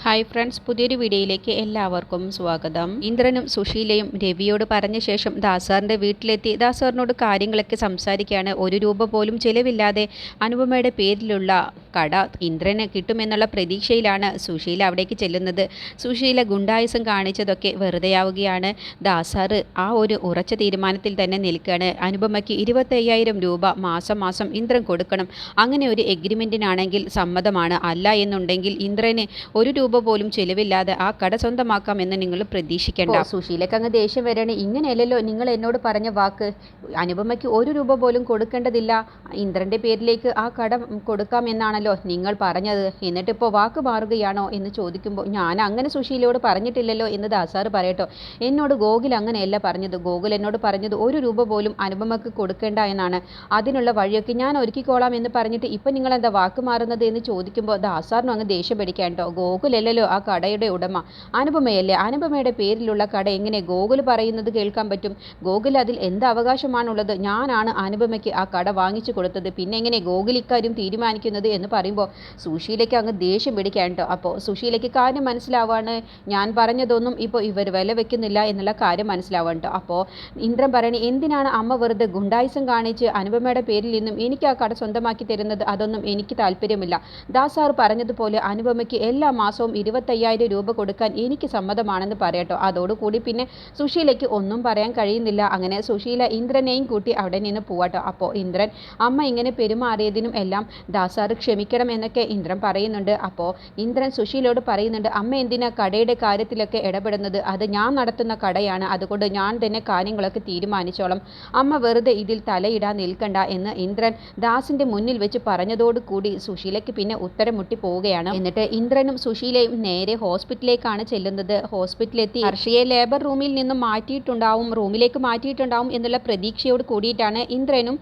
Hi friends, പുതിയൊരു വീഡിയോയിലേക്ക് എല്ലാവർക്കും സ്വാഗതം. ഇന്ദ്രനും സുശീലയും രവിയോട് പറഞ്ഞ ശേഷം ദാസാറിൻ്റെ വീട്ടിലെത്തി ദാസാറിനോട് കാര്യങ്ങളൊക്കെ സംസാരിക്കുകയാണ്. ഒരു രൂപ പോലും ചിലവില്ലാതെ അനുപമയുടെ പേരിലുള്ള കട ഇന്ദ്രന് കിട്ടുമെന്നുള്ള പ്രതീക്ഷയിലാണ് സുശീല അവിടേക്ക് ചെല്ലുന്നത്. സുശീല ഗുണ്ടായുസം കാണിച്ചതൊക്കെ വെറുതെയാവുകയാണ്. ദാസാറ് ആ ഒരു ഉറച്ച തീരുമാനത്തിൽ തന്നെ നിൽക്കുകയാണ്. അനുപമയ്ക്ക് 25,000 രൂപ മാസം മാസം ഇന്ദ്രൻ കൊടുക്കണം. അങ്ങനെ ഒരു എഗ്രിമെൻറ്റിനാണെങ്കിൽ സമ്മതമാണ്. അല്ല എന്നുണ്ടെങ്കിൽ ഇന്ദ്രന് ഒരു രൂപ പോലും ചെലവില്ലാതെ ആ കട സ്വന്തമാക്കാം എന്ന് നിങ്ങൾ പ്രതീക്ഷിക്കേണ്ട. സുശീലക്ക് അങ്ങ് ദേഷ്യം വരികയാണ്. ഇങ്ങനെയല്ലല്ലോ നിങ്ങൾ എന്നോട് പറഞ്ഞ വാക്ക്. അനുപമയ്ക്ക് ഒരു രൂപ പോലും കൊടുക്കേണ്ടതില്ല, ഇന്ദ്രൻ്റെ പേരിലേക്ക് ആ കട കൊടുക്കാം എന്നാണല്ലോ നിങ്ങൾ പറഞ്ഞത്. എന്നിട്ടിപ്പോൾ വാക്ക് മാറുകയാണോ എന്ന് ചോദിക്കുമ്പോൾ ഞാൻ അങ്ങനെ സുശീലയോട് പറഞ്ഞിട്ടില്ലല്ലോ എന്ന് ദാസാറ് പറയട്ടോ. എന്നോട് ഗോകുൽ അങ്ങനെയല്ല പറഞ്ഞത്. ഗോകുൽ എന്നോട് പറഞ്ഞത് ഒരു രൂപ പോലും അനുപമയ്ക്ക് കൊടുക്കേണ്ട എന്നാണ്. അതിനുള്ള വഴിയൊക്കെ ഞാൻ ഒരുക്കിക്കോളാം എന്ന് പറഞ്ഞിട്ട് ഇപ്പം നിങ്ങൾ എന്താ വാക്ക് മാറുന്നത് എന്ന് ചോദിക്കുമ്പോൾ ദാസാറിനും അങ്ങ് ദേഷ്യം പിടിക്കാൻ കേട്ടോ. ഗോകുലല്ലോ ആ കടയുടെ ഉടമ, അനുപമയല്ലേ. അനുപമയുടെ പേരിലുള്ള കട എങ്ങനെ ഗോകുൽ പറയുന്നത് കേൾക്കാൻ പറ്റും? ഗോകുൽ അതിൽ എന്ത് അവകാശമാണുള്ളത്? ഞാനാണ് അനുപമയ്ക്ക് ആ കട വാങ്ങിച്ചു കൊടുത്തത്. പിന്നെ എങ്ങനെ ഗോകുൽ ഇക്കാര്യം തീരുമാനിക്കുന്നത് എന്ന് പറയുമ്പോൾ സുശീലയ്ക്ക് അങ്ങ് ദേഷ്യം പിടിക്കാൻ കേട്ടോ. അപ്പോൾ സുശീലയ്ക്ക് കാര്യം മനസ്സിലാവാണ്. ഞാൻ പറഞ്ഞതൊന്നും ഇപ്പോൾ ഇവർ വില വെക്കുന്നില്ല എന്നുള്ള കാര്യം മനസ്സിലാവാൻ കേട്ടോ. അപ്പോൾ ഇന്ദ്രൻ പറയണേ, എന്തിനാണ് അമ്മ വെറുതെ ഗുണ്ടായുസം കാണിച്ച് അനുപമയുടെ പേരിൽ നിന്നും എനിക്ക് ആ കട സ്വന്തമാക്കി തരുന്നത്? അതൊന്നും എനിക്ക് താല്പര്യമില്ല. ദാസാർ പറഞ്ഞതുപോലെ അനുപമയ്ക്ക് എല്ലാ മാസവും 25,000 രൂപ കൊടുക്കാൻ എനിക്ക് സമ്മതമാണെന്ന് പറയട്ടോ. അതോടുകൂടി പിന്നെ സുശീലയ്ക്ക് ഒന്നും പറയാൻ കഴിയുന്നില്ല. അങ്ങനെ സുശീല ഇന്ദ്രനെയും കൂട്ടി അവിടെ നിന്ന് പോവാട്ടോ. അപ്പോൾ ഇന്ദ്രൻ അമ്മ ഇങ്ങനെ പെരുമാറിയതിനും എല്ലാം ദാസാർ ക്ഷമിക്കണം എന്നൊക്കെ ഇന്ദ്രൻ പറയുന്നുണ്ട്. അപ്പോൾ ഇന്ദ്രൻ സുശീലയോട് പറയുന്നുണ്ട്, അമ്മ എന്തിനാ കടയുടെ കാര്യത്തിലൊക്കെ ഇടപെടുന്നത്? അത് ഞാൻ നടത്തുന്ന കടയാണ്, അതുകൊണ്ട് ഞാൻ തന്നെ കാര്യങ്ങളൊക്കെ തീരുമാനിച്ചോളാം. അമ്മ വെറുതെ ഇതിൽ തലയിടാൻ നിൽക്കണ്ട എന്ന് ഇന്ദ്രൻ ദാസിന്റെ മുന്നിൽ വെച്ച് പറഞ്ഞതോടുകൂടി സുശീലയ്ക്ക് പിന്നെ ഉത്തരം മുട്ടി പോവുകയാണ്. എന്നിട്ട് ഇന്ദ്രനും സുശീലയും നേരെ ഹോസ്പിറ്റലിലേക്കാണ് ചെല്ലുന്നത്. ഹോസ്പിറ്റലിലെത്തി ഹർഷയെ ലേബർ റൂമിൽ നിന്നും റൂമിലേക്ക് മാറ്റിയിട്ടുണ്ടാവും എന്നുള്ള പ്രതീക്ഷയോട് കൂടിയിട്ടാണ് ഇന്ദ്രനും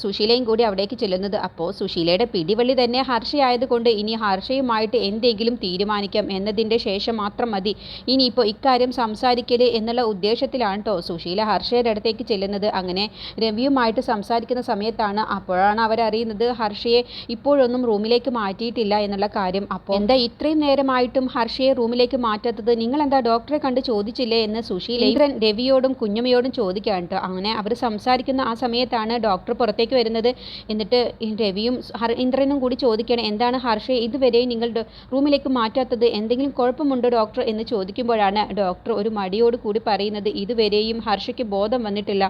സുശീലയും കൂടി അവിടേക്ക് ചെല്ലുന്നത്. അപ്പോൾ സുശീലയുടെ പിടിവള്ളി തന്നെ ഹർഷയായതുകൊണ്ട് ഇനി ഹർഷയുമായിട്ട് എന്തെങ്കിലും തീരുമാനിക്കാം എന്നതിൻ്റെ ശേഷം മാത്രം മതി ഇനിയിപ്പോൾ ഇക്കാര്യം സംസാരിക്കല് എന്നുള്ള ഉദ്ദേശത്തിലാണ് കേട്ടോ സുശീല ഹർഷയുടെ അടുത്തേക്ക് ചെല്ലുന്നത്. അങ്ങനെ രവിയുമായിട്ട് സംസാരിക്കുന്ന സമയത്താണ് അപ്പോഴാണ് അവരറിയുന്നത് ഹർഷയെ ഇപ്പോഴൊന്നും റൂമിലേക്ക് മാറ്റിയിട്ടില്ല എന്നുള്ള കാര്യം. അപ്പോൾ എന്താ ഇത്രയും നേരമായിട്ടും ഹർഷയെ റൂമിലേക്ക് മാറ്റാത്തത്? നിങ്ങൾ എന്താ ഡോക്ടറെ കണ്ട് ചോദിച്ചില്ലേ എന്ന് സുശീല ഇന്ദ്രൻ രവിയോടും കുഞ്ഞമ്മയോടും ചോദിക്കാൻ കേട്ടോ. അങ്ങനെ അവർ സംസാരിക്കുന്ന ആ സമയത്താണ് ഡോക്ടർ പുറത്തേക്ക് വരുന്നത്. എന്നിട്ട് രവിയും ഇന്ദ്രനും കൂടി ചോദിക്കണം, എന്താണ് ഹർഷയെ ഇതുവരെ നിങ്ങൾ റൂമിലേക്ക് മാറ്റാത്തത്? എന്തെങ്കിലും കുഴപ്പമുണ്ടോ ഡോക്ടർ എന്ന് ചോദിക്കുമ്പോഴാണ് ഡോക്ടർ ഒരു മടിയോട് കൂടി പറയുന്നത്, ഇതുവരെയും ഹർഷയ്ക്ക് ബോധം വന്നിട്ടില്ല,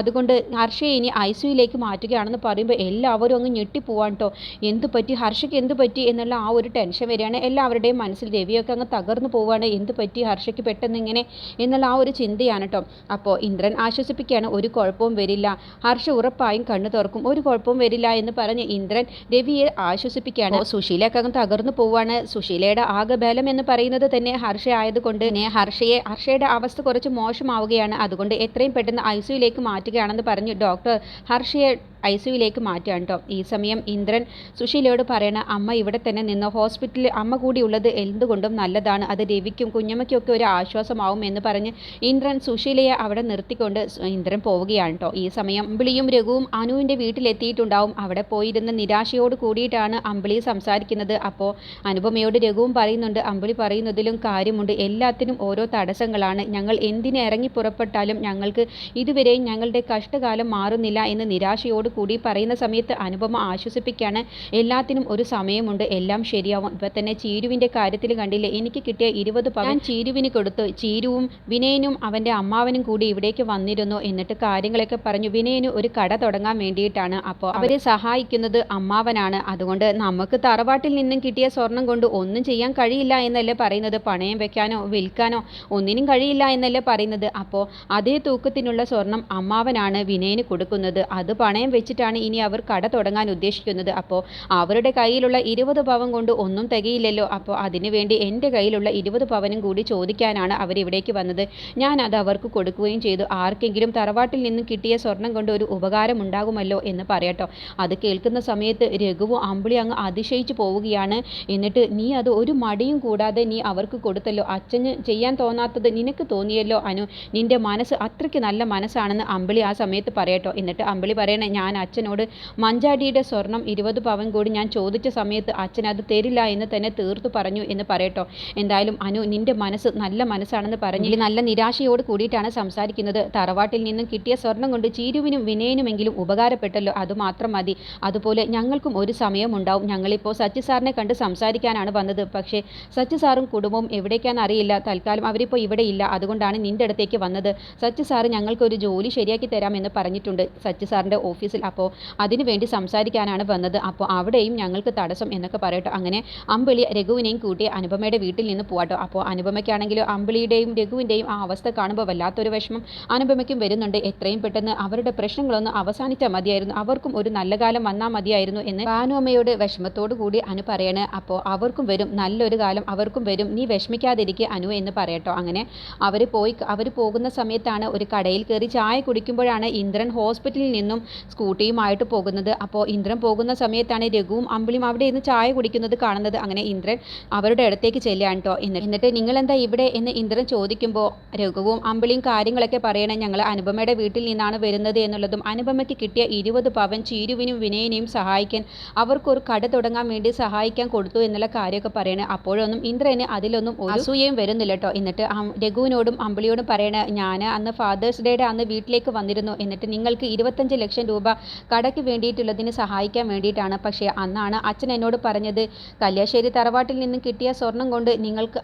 അതുകൊണ്ട് ഹർഷയെ ഇനി ICUയിലേക്ക് മാറ്റുകയാണെന്ന് പറയുമ്പോൾ എല്ലാവരും അങ്ങ് ഞെട്ടിപ്പോവാൻ കേട്ടോ. എന്ത് പറ്റി ഹർഷയ്ക്ക്, എന്ത് പറ്റി എന്നുള്ള ആ ഒരു ടെൻഷൻ വരികയാണ് എല്ലാവരുടെയും മനസ്സിൽ. രവിയൊക്കെ അങ്ങ് തകർന്നു പോവുകയാണ്. എന്ത് പറ്റി ഹർഷയ്ക്ക് പെട്ടെന്ന് ഇങ്ങനെ എന്നുള്ള ആ ഒരു ചിന്തയാണ് കേട്ടോ. അപ്പോൾ ഇന്ദ്രൻ ആശ്വസിപ്പിക്കുകയാണ്, ഒരു കുഴപ്പവും വരില്ല, ഹർഷ ഉറപ്പായും കണ്ണു തുറക്കും, ഒരു കുഴപ്പവും വരില്ല എന്ന് പറഞ്ഞ് ഇന്ദ്രൻ രവിയെ ആശ്വസിപ്പിക്കുകയാണ്. സുശീലയൊക്കെ അങ്ങ് തകർന്നു പോവുകയാണ്. സുശീലയുടെ ആകെ ബലം എന്ന് പറയുന്നത് തന്നെ ഹർഷ ആയതുകൊണ്ട് തന്നെ ഹർഷയുടെ അവസ്ഥ കുറച്ച് മോശമാവുകയാണ്. അതുകൊണ്ട് എത്രയും പെട്ടെന്ന് ICUയിലേക്ക് മാറ്റുകയാണെന്ന് പറഞ്ഞ് ഡോക്ടർ ഹർഷയെ ICUയിലേക്ക് മാറ്റുകയാണ് കേട്ടോ. ഈ സമയം ഇന്ദ്രൻ സുശീലയോട് പറയണ, അമ്മ ഇവിടെ തന്നെ നിന്ന് ഹോസ്പിറ്റലിൽ അമ്മ കൂടി ഉള്ളത് എന്തുകൊണ്ടും നല്ലതാണ്, അത് രവിക്കും കുഞ്ഞമ്മയ്ക്കും ഒക്കെ ഒരു ആശ്വാസമാവും എന്ന് പറഞ്ഞ് ഇന്ദ്രൻ സുശീലയെ അവിടെ നിർത്തിക്കൊണ്ട് ഇന്ദ്രൻ പോവുകയാണ് കേട്ടോ. ഈ സമയം അമ്പിളിയും രഘുവും അനുവിൻ്റെ വീട്ടിലെത്തിയിട്ടുണ്ടാവും. അവിടെ പോയിരുന്ന നിരാശയോട് കൂടിയിട്ടാണ് അമ്പിളി സംസാരിക്കുന്നത്. അപ്പോൾ അനുപമയോട് രഘുവും പറയുന്നുണ്ട്, അമ്പിളി പറയുന്നതിലും കാര്യമുണ്ട്, എല്ലാത്തിനും ഓരോ തടസ്സങ്ങളാണ്, ഞങ്ങൾ എന്തിന് ഇറങ്ങി പുറപ്പെട്ടാലും ഞങ്ങൾക്ക് ഇതുവരെയും ഞങ്ങളുടെ കഷ്ടകാലം മാറുന്നില്ല എന്ന് നിരാശയോട് കൂടി പറയുന്ന സമയത്ത് അനുപമ ആശ്വസിപ്പിക്കുകയാണ്, എല്ലാത്തിനും ഒരു സമയമുണ്ട്, എല്ലാം ശരിയാവും. ഇപ്പം തന്നെ ചീരുവിൻ്റെ കാര്യത്തിൽ കണ്ടില്ലേ, എനിക്ക് കിട്ടിയ 20 പവൻ ചീരുവിന് കൊടുത്തു. ചീരുവും വിനയനും അവൻ്റെ അമ്മാവനും കൂടി ഇവിടേക്ക് വന്നിരുന്നു. എന്നിട്ട് കാര്യങ്ങളൊക്കെ പറഞ്ഞു. വിനയന് ഒരു കട തുടങ്ങാൻ വേണ്ടിയിട്ടാണ്. അപ്പോൾ അവരെ സഹായിക്കുന്നത് അമ്മാവനാണ്. അതുകൊണ്ട് നമുക്ക് തറവാട്ടിൽ നിന്നും കിട്ടിയ സ്വർണം കൊണ്ട് ഒന്നും ചെയ്യാൻ കഴിയില്ല എന്നല്ലേ പറയുന്നത്, പണയം വെക്കാനോ വിൽക്കാനോ ഒന്നിനും കഴിയില്ല എന്നല്ലേ പറയുന്നത്. അപ്പോൾ അതേ തൂക്കത്തിനുള്ള സ്വർണം അമ്മാവനാണ് വിനയന് കൊടുക്കുന്നത്. അത് പണയം വെച്ചിട്ടാണ് ഇനി അവർ കട തുടങ്ങാൻ ഉദ്ദേശിക്കുന്നത്. അപ്പോൾ അവരുടെ കയ്യിലുള്ള 20 പവൻ കൊണ്ട് ഒന്നും തികയില്ലല്ലോ. അപ്പോൾ അതിനുവേണ്ടി എൻ്റെ കയ്യിലുള്ള 20 പവനും കൂടി ചോദിക്കാനാണ് അവരിവിടേക്ക് വന്നത്. ഞാൻ അത് അവർക്ക് കൊടുക്കുകയും ചെയ്തു. ആർക്കെങ്കിലും തറവാട്ടിൽ നിന്നും കിട്ടിയ സ്വർണം കൊണ്ട് ഒരു ഉപകാരം ഉണ്ടാകുമല്ലോ എന്ന് പറയട്ടോ. അത് കേൾക്കുന്ന സമയത്ത് രഘുവും അമ്പിളി അങ്ങ് അതിശയിച്ചു പോവുകയാണ്. എന്നിട്ട് നീ അത് ഒരു മടിയും കൂടാതെ നീ അവർക്ക് കൊടുത്തല്ലോ, അച്ഛന് ചെയ്യാൻ തോന്നാത്തത് നിനക്ക് തോന്നിയല്ലോ അനു, നിന്റെ മനസ്സ് അത്രയ്ക്ക് നല്ല മനസ്സാണെന്ന് അമ്പിളി ആ സമയത്ത് പറയട്ടോ. എന്നിട്ട് അമ്പിളി പറയണേ, ഞാൻ ഞാൻ അച്ഛനോട് മഞ്ചാടിയുടെ സ്വർണം 20 പവൻ കൂടി ഞാൻ ചോദിച്ച സമയത്ത് അച്ഛൻ അത് തരില്ല എന്ന് തന്നെ തീർത്തു പറഞ്ഞു എന്ന് പറയട്ടോ. എന്തായാലും അനു, നിന്റെ മനസ്സ് നല്ല മനസ്സാണെന്ന് പറഞ്ഞ് നല്ല നിരാശയോട് കൂടിയിട്ടാണ് സംസാരിക്കുന്നത്. തറവാട്ടിൽ നിന്നും കിട്ടിയ സ്വർണം കൊണ്ട് ചീരുവിനും വിനയനുമെങ്കിലും ഉപകാരപ്പെട്ടല്ലോ, അതുമാത്രം മതി. അതുപോലെ ഞങ്ങൾക്കും ഒരു സമയമുണ്ടാവും. ഞങ്ങളിപ്പോൾ സച്ചി സാറിനെ കണ്ട് സംസാരിക്കാനാണ് വന്നത്. പക്ഷേ സച്ചി സാറും കുടുംബവും എവിടേക്കാണെന്ന് അറിയില്ല. തൽക്കാലം അവരിപ്പോൾ ഇവിടെ ഇല്ല. അതുകൊണ്ടാണ് നിന്റെ അടുത്തേക്ക് വന്നത്. സച്ചി സാറ് ഞങ്ങൾക്കൊരു ജോലി ശരിയാക്കി തരാമെന്ന് പറഞ്ഞിട്ടുണ്ട് സച്ചി സാറിൻ്റെ ഓഫീസിൽ. അപ്പോൾ അതിനു വേണ്ടി സംസാരിക്കാനാണ് വന്നത്. അപ്പോൾ അവിടെയും ഞങ്ങൾക്ക് തടസ്സം എന്നൊക്കെ പറയട്ടോ. അങ്ങനെ അമ്പിളി രഘുവിനെയും കൂട്ടി അനുപമയുടെ വീട്ടിൽ നിന്ന് പോവാട്ടോ. അപ്പോൾ അനുപമയ്ക്കാണെങ്കിലും അമ്പിളിയുടെയും രഘുവിൻ്റെയും ആ അവസ്ഥ കാണുമ്പോൾ വല്ലാത്തൊരു വിഷമം അനുപമയ്ക്കും വരുന്നുണ്ട്. എത്രയും പെട്ടെന്ന് അവരുടെ പ്രശ്നങ്ങളൊന്ന് അവസാനിച്ചാൽ മതിയായിരുന്നു, അവർക്കും ഒരു നല്ല കാലം വന്നാൽ മതിയായിരുന്നു എന്ന് ഭാനുഅമ്മയോട് വിഷമത്തോടു കൂടി അനു പറയണേ. അപ്പോൾ അവർക്കും വരും, നല്ലൊരു കാലം അവർക്കും വരും, നീ വിഷമിക്കാതിരിക്കുക അനു എന്ന് പറയട്ടോ. അങ്ങനെ അവർ പോകുന്ന സമയത്താണ് ഒരു കടയിൽ കയറി ചായ കുടിക്കുമ്പോഴാണ് ഇന്ദ്രൻ ഹോസ്പിറ്റലിൽ നിന്നും സ്കൂട്ടിയുമായിട്ട് പോകുന്നത്. അപ്പോൾ ഇന്ദ്രൻ പോകുന്ന സമയത്താണ് രഘുവും അമ്പിളിയും അവിടെ ഇരുന്ന് ചായ കുടിക്കുന്നത് കാണുന്നത്. അങ്ങനെ ഇന്ദ്രൻ അവരുടെ അടുത്തേക്ക് ചെല്ലുകയാണ് കേട്ടോ. എന്നിട്ട് നിങ്ങളെന്താ ഇവിടെ എന്ന് ഇന്ദ്രൻ ചോദിക്കുമ്പോൾ രഘുവും അമ്പിളിയും കാര്യങ്ങളൊക്കെ പറയണേ. ഞങ്ങൾ അനുപമയുടെ വീട്ടിൽ നിന്നാണ് വരുന്നത് എന്നുള്ളതും അനുപമയ്ക്ക് കിട്ടിയ 20 പവൻ ചീരുവിനും വിനയനെയും സഹായിക്കാൻ, അവർക്കൊരു കട തുടങ്ങാൻ വേണ്ടി സഹായിക്കാൻ കൊടുത്തു എന്നുള്ള കാര്യമൊക്കെ പറയണേ. അപ്പോഴൊന്നും ഇന്ദ്രന് അതിലൊന്നും ഒരു അസൂയയും വരുന്നില്ല കേട്ടോ. എന്നിട്ട് രഘുവിനോടും അമ്പിളിയോടും പറയണേ, ഞാൻ അന്ന് ഫാദേഴ്സ് ഡേയുടെ അന്ന് വീട്ടിലേക്ക് വന്നിരുന്നു. എന്നിട്ട് നിങ്ങൾക്ക് 25 ലക്ഷം രൂപ കടയ്ക്ക് വേണ്ടിയിട്ടുള്ളതിന് സഹായിക്കാൻ വേണ്ടിയിട്ടാണ്. പക്ഷേ അന്നാണ് അച്ഛൻ എന്നോട് പറഞ്ഞത്, കല്യാശ്ശേരി തറവാട്ടിൽ നിന്നും കിട്ടിയ സ്വർണം കൊണ്ട്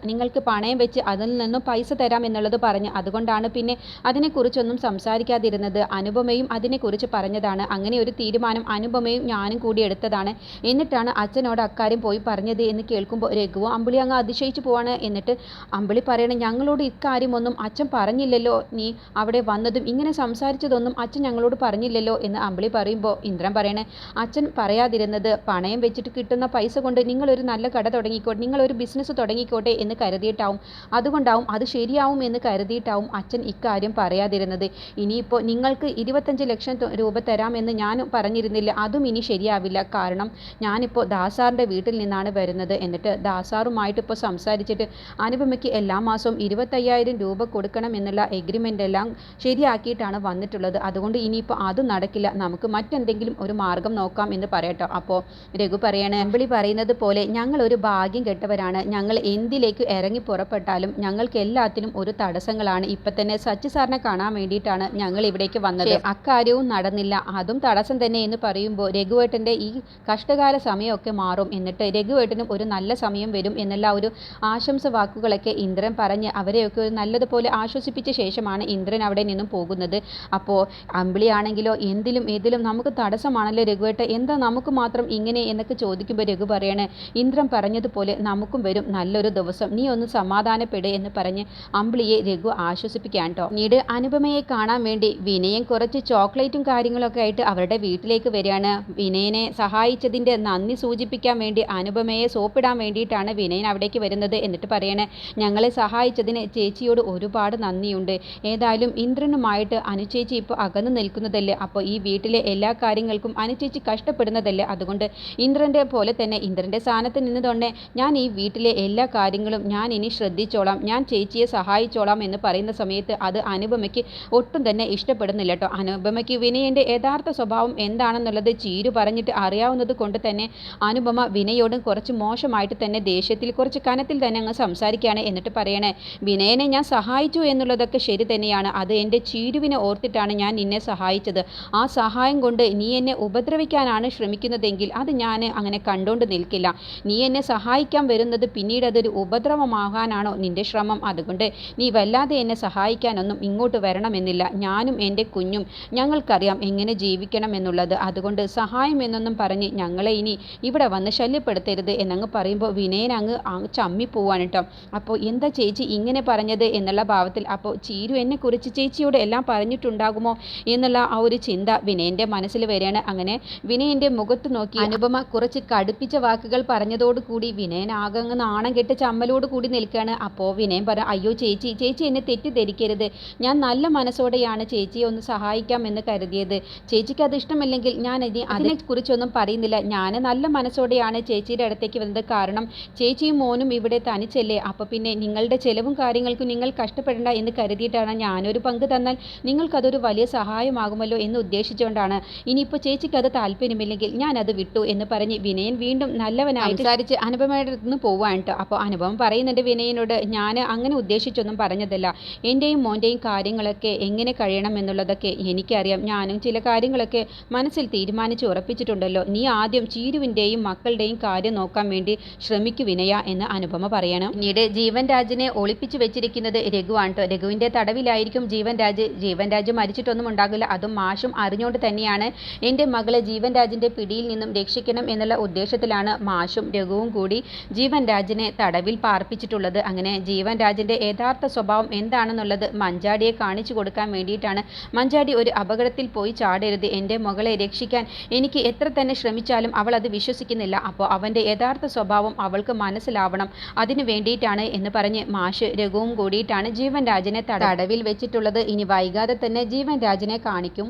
നിങ്ങൾക്ക് പണയം വെച്ച് അതിൽ നിന്നും പൈസ തരാം എന്നുള്ളത് പറഞ്ഞു. അതുകൊണ്ടാണ് പിന്നെ അതിനെക്കുറിച്ചൊന്നും സംസാരിക്കാതിരുന്നത്. അനുപമയും അതിനെക്കുറിച്ച് പറഞ്ഞതാണ്. അങ്ങനെ ഒരു തീരുമാനം അനുപമയും ഞാനും കൂടി എടുത്തതാണ്. എന്നിട്ടാണ് അച്ഛനോട് അക്കാര്യം പോയി പറഞ്ഞത് എന്ന് കേൾക്കുമ്പോൾ രഘുവും അമ്പിളി അങ്ങ് അതിശയിച്ചു പോവാണ്. എന്നിട്ട് അമ്പിളി പറയണം, ഞങ്ങളോട് ഇക്കാര്യമൊന്നും അച്ഛൻ പറഞ്ഞില്ലല്ലോ, നീ അവിടെ വന്നതും ഇങ്ങനെ സംസാരിച്ചതൊന്നും അച്ഛൻ ഞങ്ങളോട് പറഞ്ഞില്ലല്ലോ എന്ന് അമ്പിളി പറയുമ്പോൾ ഇന്ദ്രൻ പറയണേ, അച്ഛൻ പറയാതിരുന്നത് പണയം വെച്ചിട്ട് കിട്ടുന്ന പൈസ കൊണ്ട് നിങ്ങളൊരു നല്ല കട തുടങ്ങിക്കോട്ടെ, നിങ്ങളൊരു ബിസിനസ് തുടങ്ങിക്കോട്ടെ എന്ന് കരുതിയിട്ടാവും, അതുകൊണ്ടാവും അത് ശരിയാവും എന്ന് കരുതിയിട്ടാവും അച്ഛൻ ഇക്കാര്യം പറയാതിരുന്നത്. ഇനിയിപ്പോൾ നിങ്ങൾക്ക് 25 ലക്ഷം രൂപ തരാമെന്ന് ഞാൻ പറഞ്ഞിരുന്നില്ല, അതും ഇനി ശരിയാവില്ല. കാരണം ഞാനിപ്പോൾ ദാസാറിൻ്റെ വീട്ടിൽ നിന്നാണ് വരുന്നത്. എന്നിട്ട് ദാസാറുമായിട്ട് ഇപ്പോൾ സംസാരിച്ചിട്ട് അനുപമയ്ക്ക് എല്ലാ മാസവും 25,000 രൂപ കൊടുക്കണം എന്നുള്ള എഗ്രിമെൻ്റ് എല്ലാം ശരിയാക്കിയിട്ടാണ് വന്നിട്ടുള്ളത്. അതുകൊണ്ട് ഇനിയിപ്പോൾ അത് നടക്കില്ല, നമുക്ക് മറ്റെന്തെങ്കിലും ഒരു മാർഗം നോക്കാം എന്ന് പറയട്ടോ. അപ്പോൾ രഘു പറയണേ, അമ്പിളി പറയുന്നത് പോലെ ഞങ്ങൾ ഒരു ഭാഗ്യം കെട്ടവരാണ്. ഞങ്ങൾ എന്തിലേക്ക് ഇറങ്ങി പുറപ്പെട്ടാലും ഞങ്ങൾക്ക് എല്ലാത്തിനും ഒരു തടസ്സങ്ങളാണ്. ഇപ്പം തന്നെ സച്ചി സാറിനെ കാണാൻ വേണ്ടിയിട്ടാണ് ഞങ്ങൾ ഇവിടേക്ക് വന്നത്. അക്കാര്യവും നടന്നില്ല, അതും തടസ്സം തന്നെ എന്ന് പറയുമ്പോൾ രഘുവേട്ടൻ്റെ ഈ കഷ്ടകാല സമയമൊക്കെ മാറും, എന്നിട്ട് രഘുവേട്ടനും ഒരു നല്ല സമയം വരും എന്നുള്ള ഒരു ആശംസ വാക്കുകളൊക്കെ ഇന്ദ്രൻ പറഞ്ഞ് അവരെയൊക്കെ ഒരു നല്ലതുപോലെ ആശ്വസിപ്പിച്ച ശേഷമാണ് ഇന്ദ്രൻ അവിടെ നിന്നും പോകുന്നത്. അപ്പോൾ അമ്പിളിയാണെങ്കിലോ എന്തിലും ഏതിലും നമുക്ക് തടസ്സമാണല്ലോ രഘുവേട്ട, എന്താ നമുക്ക് മാത്രം ഇങ്ങനെ എന്നൊക്കെ ചോദിക്കുമ്പോൾ രഘു പറയണേ, ഇന്ദ്രൻ പറഞ്ഞതുപോലെ നമുക്കും വരും നല്ലൊരു ദിവസം, നീ ഒന്ന് സമാധാനപ്പെട് എന്ന് പറഞ്ഞ് അമ്പിളിയെ രഘു ആശ്വസിപ്പിക്കാൻ കേട്ടോ. പിന്നീട് അനുപമയെ കാണാൻ വേണ്ടി വിനയൻ കുറച്ച് ചോക്ലേറ്റും കാര്യങ്ങളൊക്കെ ആയിട്ട് അവരുടെ വീട്ടിലേക്ക് വരികയാണ്. വിനയനെ സഹായിച്ചതിൻ്റെ നന്ദി സൂചിപ്പിക്കാൻ വേണ്ടി അനുപമയെ സോപ്പിടാൻ വേണ്ടിയിട്ടാണ് വിനയൻ അവിടേക്ക് വരുന്നത്. എന്നിട്ട് പറയണേ, ഞങ്ങളെ സഹായിച്ചതിന് ചേച്ചിയോട് ഒരുപാട് നന്ദിയുണ്ട്. ഏതായാലും ഇന്ദ്രനുമായിട്ട് അനുചേച്ചി ഇപ്പോൾ അകന്നു നിൽക്കുന്നതല്ലേ, അപ്പോൾ ഈ വീട്ടിലെ എല്ലാ കാര്യങ്ങൾക്കും അനുചേച്ചി കഷ്ടപ്പെടുന്നതല്ലേ, അതുകൊണ്ട് ഇന്ദ്രൻ്റെ പോലെ തന്നെ ഇന്ദ്രൻ്റെ സ്ഥാനത്ത് നിന്നുകൊണ്ട് ഞാൻ ഈ വീട്ടിലെ എല്ലാ കാര്യങ്ങളും ഞാൻ ഇനി ശ്രദ്ധിച്ചോളാം, ഞാൻ ചേച്ചിയെ സഹായിച്ചോളാം എന്ന് പറയുന്ന സമയത്ത് അത് അനുപമയ്ക്ക് ഒട്ടും തന്നെ ഇഷ്ടപ്പെടുന്നില്ല കേട്ടോ. അനുപമയ്ക്ക് വിനയൻ്റെ യഥാർത്ഥ സ്വഭാവം എന്താണെന്നുള്ളത് ചീരു പറഞ്ഞിട്ട് അറിയാവുന്നത് കൊണ്ട് തന്നെ അനുപമ വിനയോടും കുറച്ച് മോശമായിട്ട് തന്നെ ദേഷ്യത്തിൽ കുറച്ച് കനത്തിൽ തന്നെ അങ്ങ് സംസാരിക്കുകയാണ്. എന്നിട്ട് പറയണേ, വിനയനെ ഞാൻ സഹായിച്ചു എന്നുള്ളതൊക്കെ ശരി തന്നെയാണ്, അത് എൻ്റെ ചീരുവിനെ ഓർത്തിട്ടാണ് ഞാൻ നിന്നെ സഹായിച്ചത്. ആ സഹായം കൊണ്ട് നീ എന്നെ ഉപദ്രവിക്കാനാണ് ശ്രമിക്കുന്നതെങ്കിൽ അത് ഞാൻ അങ്ങനെ കണ്ടുകൊണ്ട് നിൽക്കില്ല. നീ എന്നെ സഹായിക്കാൻ വരുന്നത് പിന്നീട് അതൊരു ഉപദ്രവമാകാനാണോ നിൻ്റെ ശ്രമം? അതുകൊണ്ട് നീ വല്ലാതെ എന്നെ സഹായിക്കാനൊന്നും ഇങ്ങോട്ട് വരണമെന്നില്ല. ഞാനും എൻ്റെ കുഞ്ഞും ഞങ്ങൾക്കറിയാം എങ്ങനെ ജീവിക്കണം എന്നുള്ളത്, അതുകൊണ്ട് സഹായം എന്നൊന്നും പറഞ്ഞ് ഞങ്ങളെ ഇനി ഇവിടെ വന്ന് ശല്യപ്പെടുത്തരുത് എന്നങ്ങ് പറയുമ്പോൾ വിനയൻ അങ്ങ് ചമ്മിപ്പോവാണ് കേട്ടോ. അപ്പോൾ എന്താ ചേച്ചി ഇങ്ങനെ പറഞ്ഞത് എന്നുള്ള ഭാവത്തിൽ, അപ്പോൾ ചീരു എന്നെക്കുറിച്ച് ചേച്ചിയോട് എല്ലാം പറഞ്ഞിട്ടുണ്ടാകുമോ എന്നുള്ള ആ ഒരു ചിന്ത വിനയൻ്റെ മനസ്സിൽ വരികയാണ്. അങ്ങനെ വിനയൻ്റെ മുഖത്ത് നോക്കി അനുപമ കുറച്ച് കടുപ്പിച്ച വാക്കുകൾ പറഞ്ഞതോടുകൂടി വിനയൻ ആകെ അങ്ങ് നാണം കെട്ട് ചമ്മലോട് കൂടി നിൽക്കുകയാണ്. അപ്പോൾ വിനയൻ പറയാം, അയ്യോ ചേച്ചി, ചേച്ചി എന്നെ തെറ്റിദ്ധരിക്കരുത്, ഞാൻ നല്ല മനസ്സോടെയാണ് ചേച്ചിയെ ഒന്ന് സഹായിക്കാം എന്ന് കരുതിയത്. ചേച്ചിക്ക് അത് ഇഷ്ടമല്ലെങ്കിൽ ഞാൻ അതിനെക്കുറിച്ചൊന്നും പറയുന്നില്ല. ഞാൻ നല്ല മനസ്സോടെയാണ് ചേച്ചിയുടെ അടുത്തേക്ക് വന്നത്. കാരണം ചേച്ചിയും മോനും ഇവിടെ തനിച്ചല്ലേ, അപ്പോൾ പിന്നെ നിങ്ങളുടെ ചിലവും കാര്യങ്ങൾക്കും നിങ്ങൾ കഷ്ടപ്പെടേണ്ട എന്ന് കരുതിയിട്ടാണ്. ഞാനൊരു പങ്ക് തന്നാൽ നിങ്ങൾക്കതൊരു വലിയ സഹായമാകുമല്ലോ എന്ന് ഉദ്ദേശിച്ചുകൊണ്ടാണ് അതുകൊണ്ടാണ്. ഇനിയിപ്പോൾ ചേച്ചിക്ക് അത് താല്പര്യമില്ലെങ്കിൽ ഞാനത് വിട്ടു എന്ന് പറഞ്ഞ് വിനയൻ വീണ്ടും നല്ലവനായിട്ട് സംസാരിച്ച് അനുപമയുടെ അടുത്ത് നിന്ന് പോവാൻ കേട്ടോ. അപ്പോൾ അനുപമ പറയുന്നുണ്ട് വിനയനോട്, ഞാൻ അങ്ങനെ ഉദ്ദേശിച്ചൊന്നും പറഞ്ഞതല്ല. എൻ്റെയും മോൻ്റെയും കാര്യങ്ങളൊക്കെ എങ്ങനെ കഴിയണം എന്നുള്ളതൊക്കെ എനിക്കറിയാം. ഞാനും ചില കാര്യങ്ങളൊക്കെ മനസ്സിൽ തീരുമാനിച്ച് ഉറപ്പിച്ചിട്ടുണ്ടല്ലോ. നീ ആദ്യം ചീരുവിൻ്റെയും മക്കളുടെയും കാര്യം നോക്കാൻ വേണ്ടി ശ്രമിക്കു വിനയ എന്ന് അനുപമ പറയണം. പിന്നീട് ജീവൻ രാജിനെ ഒളിപ്പിച്ചു വെച്ചിരിക്കുന്നത് രഘുവാണ് കേട്ടോ. രഘുവിൻ്റെ തടവിലായിരിക്കും ജീവൻ രാജ്. ജീവൻ രാജ് മരിച്ചിട്ടൊന്നും ഉണ്ടാകില്ല. അതും മാഷും അറിഞ്ഞുകൊണ്ട് തന്നെയാണ് എൻ്റെ മകളെ ജീവൻ രാജിൻ്റെ പിടിയിൽ നിന്നും രക്ഷിക്കണം എന്നുള്ള ഉദ്ദേശത്തിലാണ് മാഷും രഘുവും കൂടി ജീവൻ രാജിനെ തടവിൽ പാർപ്പിച്ചിട്ടുള്ളത്. അങ്ങനെ ജീവൻ രാജിൻ്റെ യഥാർത്ഥ സ്വഭാവം എന്താണെന്നുള്ളത് മഞ്ചാടിയെ കാണിച്ചു കൊടുക്കാൻ വേണ്ടിയിട്ടാണ്. മഞ്ചാടി ഒരു അപകടത്തിൽ പോയി ചാടരുത്, എൻ്റെ മകളെ രക്ഷിക്കാൻ എനിക്ക് എത്ര തന്നെ ശ്രമിച്ചാലും അവൾ അത് വിശ്വസിക്കുന്നില്ല. അപ്പോൾ അവൻ്റെ യഥാർത്ഥ സ്വഭാവം അവൾക്ക് മനസ്സിലാവണം, അതിനു വേണ്ടിയിട്ടാണ് എന്ന് പറഞ്ഞ് മാഷ് രഘുവും കൂടിയിട്ടാണ് ജീവൻ രാജിനെ തടവിൽ വെച്ചിട്ടുള്ളത്. ഇനി വൈകാതെ തന്നെ ജീവൻ രാജിനെ കാണിക്കും.